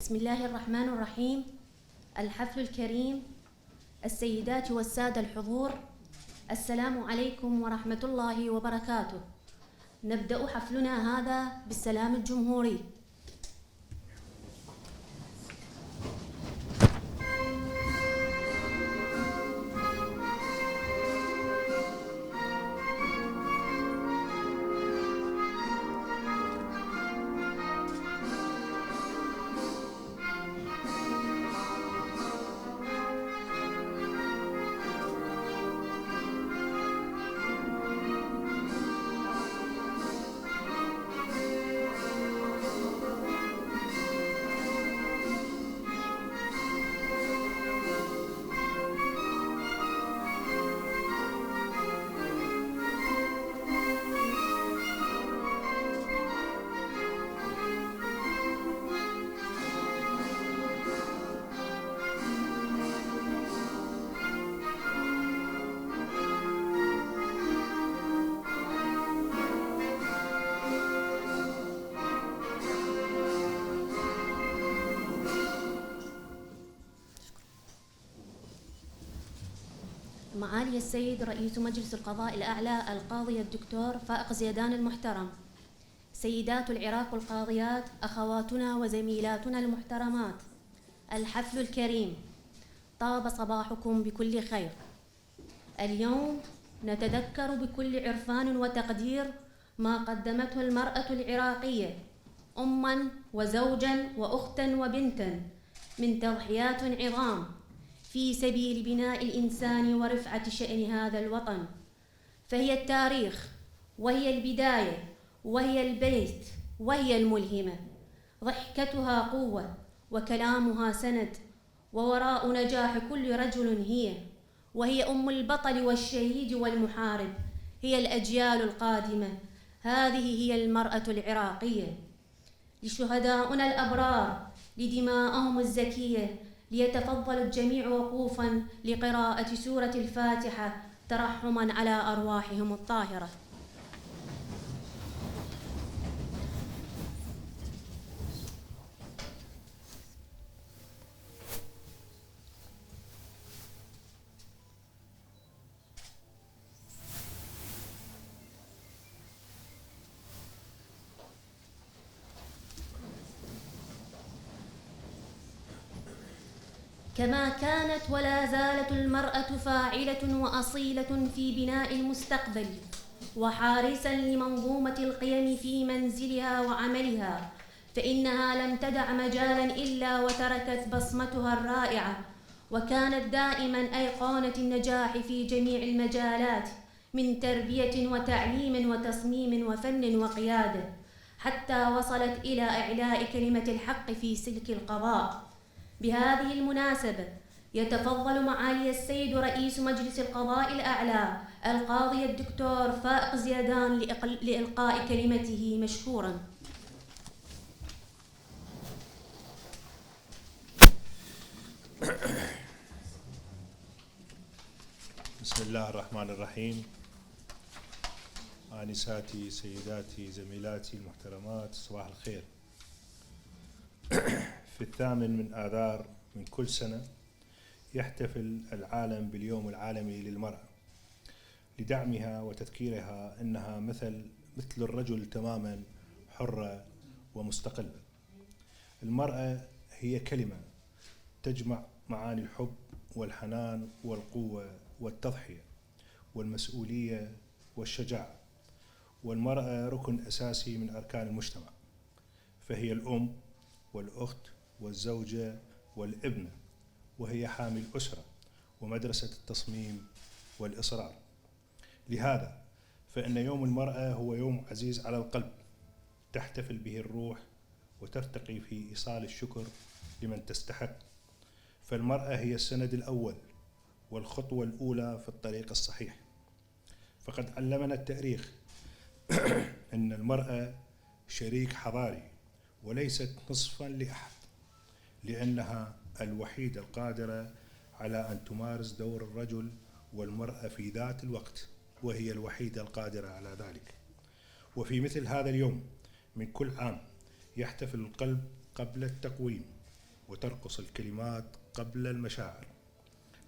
بسم الله الرحمن الرحيم. الحفل الكريم، السيدات والسادة الحضور، السلام عليكم ورحمة الله وبركاته. نبدأ حفلنا هذا بالسلام الجمهوري. معالي السيد رئيس مجلس القضاء الأعلى القاضي الدكتور فائق زيدان المحترم، سيدات العراق القاضيات، أخواتنا وزميلاتنا المحترمات، الحفل الكريم، طاب صباحكم بكل خير. اليوم نتذكر بكل عرفان وتقدير ما قدمته المرأة العراقية أماً وزوجاً وأختاً وبنتاً من تضحيات عظام في سبيل بناء الإنسان ورفعة شأن هذا الوطن. فهي التاريخ، وهي البداية، وهي البيت، وهي الملهمة. ضحكتها قوة وكلامها سند، ووراء نجاح كل رجل وهي أم البطل والشهيد والمحارب، هي الأجيال القادمة. هذه هي المرأة العراقية. لشهداؤنا الأبرار لدماءهم الزكية، ليتفضل الجميع وقوفاً لقراءة سورة الفاتحة ترحماً على أرواحهم الطاهرة. كما كانت ولا زالت المرأة فاعلة وأصيلة في بناء المستقبل، وحارساً لمنظومة القيم في منزلها وعملها، فإنها لم تدع مجالاً إلا وتركت بصمتها الرائعة، وكانت دائماً أيقونة النجاح في جميع المجالات، من تربية وتعليم وتصميم وفن وقيادة، حتى وصلت إلى إعلاء كلمة الحق في سلك القضاء. بهذه المناسبة يتفضل معالي السيد رئيس مجلس القضاء الأعلى القاضي الدكتور فائق زيدان لإلقاء كلمته مشكوراً. بسم الله الرحمن الرحيم. آنساتي، سيداتي، زميلاتي المحترمات، صباح الخير. في 8 آذار من كل سنة يحتفل العالم باليوم العالمي للمرأة، لدعمها وتذكيرها أنها مثل الرجل تماما، حرة ومستقلة. المرأة هي كلمة تجمع معاني الحب والحنان والقوة والتضحية والمسؤولية والشجاعة، والمرأة ركن أساسي من أركان المجتمع، فهي الأم والأخت والزوجة والابنة، وهي حامل الأسرة ومدرسة التصميم والإصرار. لهذا فإن يوم المرأة هو يوم عزيز على القلب، تحتفل به الروح وترتقي في إيصال الشكر لمن تستحق. فالمرأة هي السند الأول والخطوة الأولى في الطريق الصحيح. فقد علمنا التاريخ أن المرأة شريك حضاري وليست نصفاً لأحد، لأنها الوحيدة القادرة على أن تمارس دور الرجل والمرأة في ذات الوقت، وهي الوحيدة القادرة على ذلك. وفي مثل هذا اليوم من كل عام يحتفل القلب قبل التقويم وترقص الكلمات قبل المشاعر،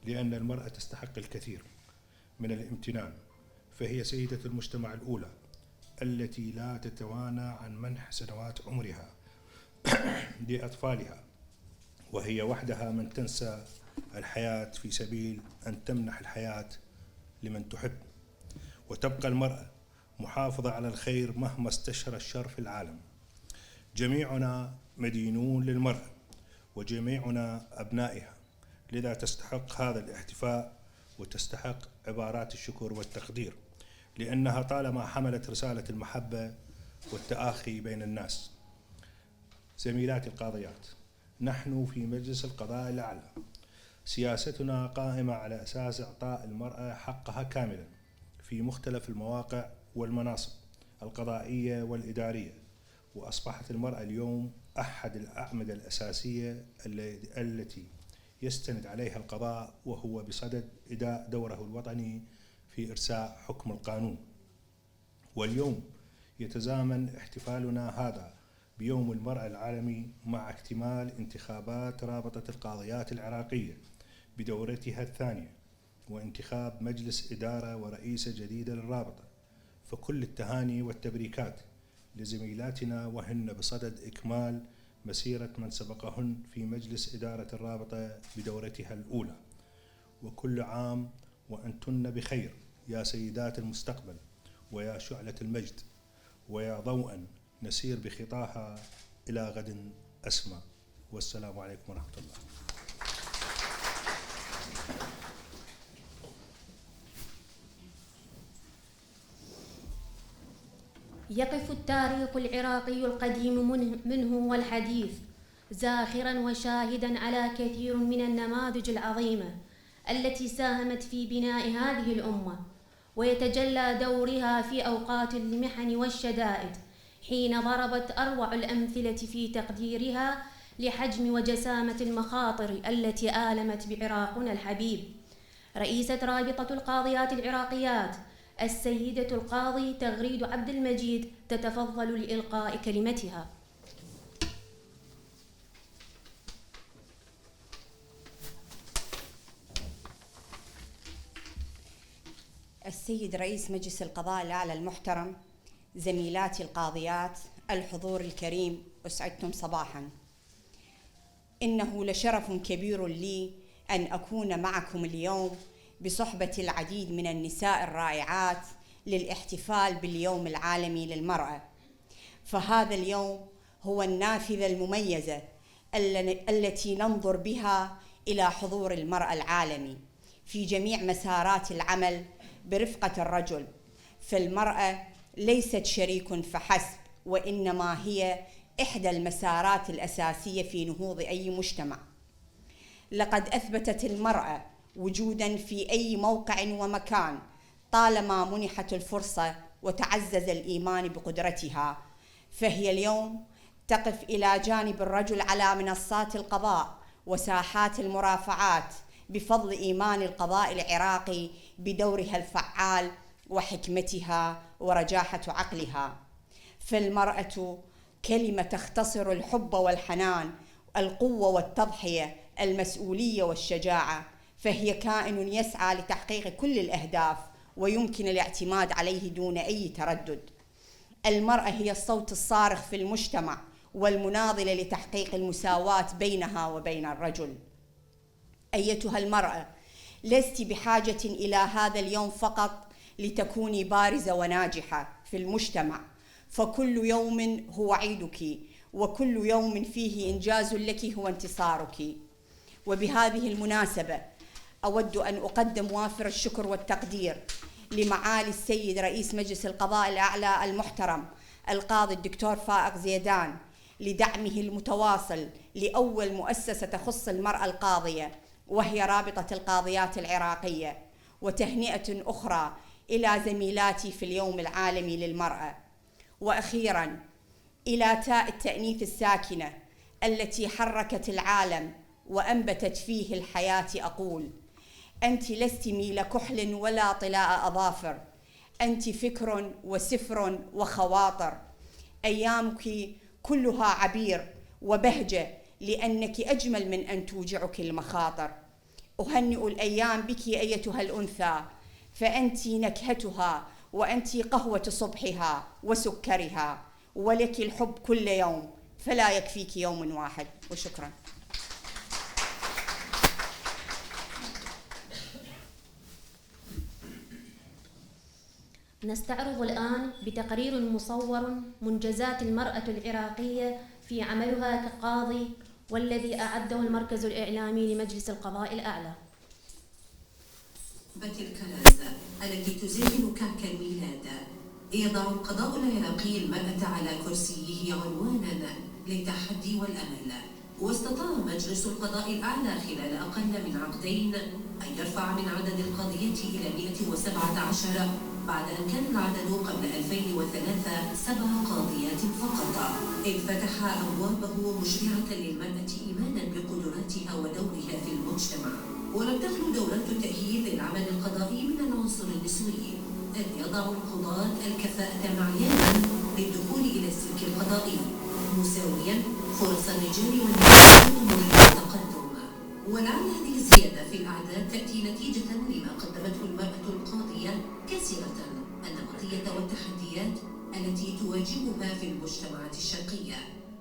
لأن المرأة تستحق الكثير من الامتنان، فهي سيدة المجتمع الأولى التي لا تتوانى عن منح سنوات عمرها لأطفالها، وهي وحدها من تنسى الحياة في سبيل أن تمنح الحياة لمن تحب. وتبقى المرأة محافظة على الخير مهما استشرى الشر في العالم. جميعنا مدينون للمرأة وجميعنا أبنائها، لذا تستحق هذا الاحتفاء وتستحق عبارات الشكر والتقدير، لأنها طالما حملت رسالة المحبة والتآخي بين الناس. زميلاتي القاضيات، نحن في مجلس القضاء الأعلى سياستنا قائمة على أساس إعطاء المرأة حقها كاملا في مختلف المواقع والمناصب القضائية والإدارية، وأصبحت المرأة اليوم أحد الأعمدة الأساسية التي يستند عليها القضاء، وهو بصدد إداء دوره الوطني في إرساء حكم القانون. واليوم يتزامن احتفالنا هذا بيوم المرأة العالمي مع اكتمال انتخابات رابطة القاضيات العراقية بدورتها الثانية، وانتخاب مجلس إدارة ورئيسة جديدة للرابطة. فكل التهاني والتبريكات لزميلاتنا وهن بصدد إكمال مسيرة من سبقهن في مجلس إدارة الرابطة بدورتها الأولى. وكل عام وأنتن بخير يا سيدات المستقبل، ويا شعلة المجد، ويا ضوءا نسير بخطاها إلى غد أسمى. والسلام عليكم ورحمة الله. يقف التاريخ العراقي القديم منه والحديث زاخراً وشاهداً على كثير من النماذج العظيمة التي ساهمت في بناء هذه الأمة، ويتجلى دورها في أوقات المحن والشدائد، حين ضربت أروع الأمثلة في تقديرها لحجم وجسامة المخاطر التي آلمت بعراقنا الحبيب. رئيسة رابطة القاضيات العراقيات السيدة القاضي تغريد عبد المجيد تتفضل لإلقاء كلمتها. السيد رئيس مجلس القضاء الأعلى المحترم، زميلاتي القاضيات، الحضور الكريم، أسعدتم صباحا. إنه لشرف كبير لي أن أكون معكم اليوم بصحبة العديد من النساء الرائعات للاحتفال باليوم العالمي للمرأة. فهذا اليوم هو النافذة المميزة التي ننظر بها إلى حضور المرأة العالمي في جميع مسارات العمل برفقة الرجل. فالمرأة ليست شريك فحسب، وإنما هي إحدى المسارات الأساسية في نهوض أي مجتمع. لقد أثبتت المرأة وجوداً في أي موقع ومكان طالما منحت الفرصة وتعزز الإيمان بقدرتها. فهي اليوم تقف إلى جانب الرجل على منصات القضاء وساحات المرافعات بفضل إيمان القضاء العراقي بدورها الفعال وحكمتها ورجاحة عقلها. فالمرأة كلمة تختصر الحب والحنان، القوة والتضحية، المسؤولية والشجاعة. فهي كائن يسعى لتحقيق كل الأهداف ويمكن الاعتماد عليه دون أي تردد. المرأة هي الصوت الصارخ في المجتمع والمناضلة لتحقيق المساواة بينها وبين الرجل. أيتها المرأة، لست بحاجة إلى هذا اليوم فقط لتكوني بارزة وناجحة في المجتمع، فكل يوم هو عيدك، وكل يوم فيه إنجاز لك هو انتصارك. وبهذه المناسبة أود أن أقدم وافر الشكر والتقدير لمعالي السيد رئيس مجلس القضاء الأعلى المحترم القاضي الدكتور فائق زيدان لدعمه المتواصل لأول مؤسسة تخص المرأة القاضية، وهي رابطة القاضيات العراقية. وتهنئة أخرى إلى زميلاتي في اليوم العالمي للمرأة. وأخيراً إلى تاء التأنيث الساكنة التي حركت العالم وأنبتت فيه الحياة أقول: أنت لست ميل كحل ولا طلاء أظافر، أنت فكر وسفر وخواطر. أيامك كلها عبير وبهجة لأنك أجمل من أن توجعك المخاطر. أهنئ الأيام بك أيتها الأنثى، فأنت نكهتها وأنت قهوة صبحها وسكرها، ولك الحب كل يوم فلا يكفيك يوم واحد. وشكرا. نستعرض الآن بتقرير مصور منجزات المرأة العراقية في عملها كقاضي، والذي أعده المركز الإعلامي لمجلس القضاء الأعلى. بتلك اللحظة التي تزين كعك الميلاد يضع القضاء العراقي المرأة على كرسيه عنوانا للتحدي والأمل، واستطاع مجلس القضاء الأعلى خلال أقل من عقدين أن يرفع من عدد القضية إلى 117 بعد أن كان العدد قبل 2003 7 قاضيات فقط، إذ فتح أبوابه مشرعة للمرأة إيمانا بقدراتها ودورها في المجتمع. ولم تخلو دورات التأهيل للعمل القضائي من العنصر النسوي، إذ يضع القضاة الكفاءة معيانا للدخول إلى السلك القضائي، مساويا فرص الرجال والنساء في التقدم. ولعل هذه الزيادة في الأعداد تأتي نتيجة لما قدمته المرأة القاضية كثيرة النمطية والتحديات التي تواجهها في المجتمعات الشرقية،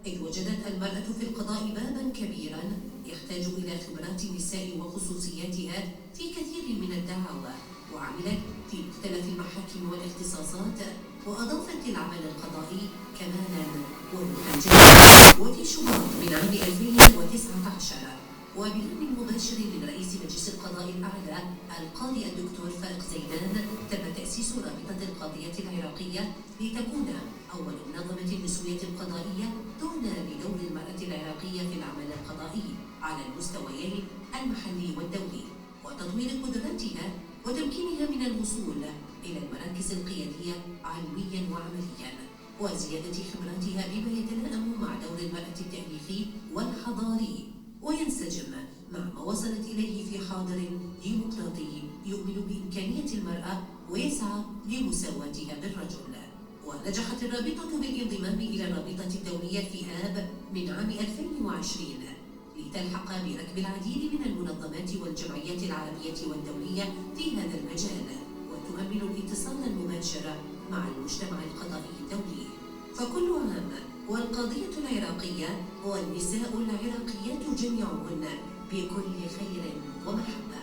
إذ وجدت المرأة في القضاء بابا كبيرا يحتاج إلى خبرات النساء وخصوصياتها في كثير من الدعاوى، وعملت في مختلف المحاكم والاختصاصات، وأضافت للعمل القضائي كمالا ومنهجا. وفي شباط من عام 2019 وبإذن مباشر من رئيس مجلس القضاء الأعلى القاضي الدكتور فارق زيدان، تم تأسيس رابطة القاضية العراقية لتكون أول منظمة نسوية قضائية تعنى بدور المرأة العراقية في العمل القضائي على المستويين المحلي والدولي، وتطوير قدراتها وتمكينها من الوصول إلى المراكز القيادية علميا وعمليا، وزيادة خبراتها بما يتلائم مع دور المرأة التاريخي والحضاري، وينسجم مع ما وصلت إليه في حاضر ديمقراطي يؤمن بإمكانية المرأة ويسعى لمساواتها بالرجل. ونجحت الرابطة بالانضمام إلى الرابطة الدولية في آب من عام 2020 لتلحق بركب العديد من المنظمات والجمعيات العربية والدولية في هذا المجال، وتؤمن الاتصال المباشر مع المجتمع القضائي الدولي. فكل عام والقضية العراقية والنساء العراقيات جميعهن بكل خير ومحبة.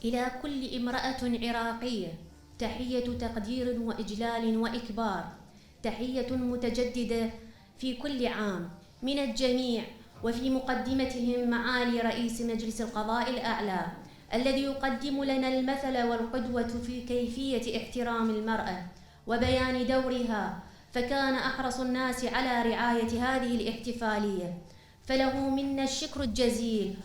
إلى كل امرأة عراقية تحية تقدير وإجلال وإكبار، تحية متجددة في كل عام من الجميع، وفي مقدمتهم معالي رئيس مجلس القضاء الأعلى الذي يقدم لنا المثل والقدوة في كيفية احترام المرأة وبيان دورها، فكان أحرص الناس على رعاية هذه الاحتفالية، فله منا الشكر الجزيل.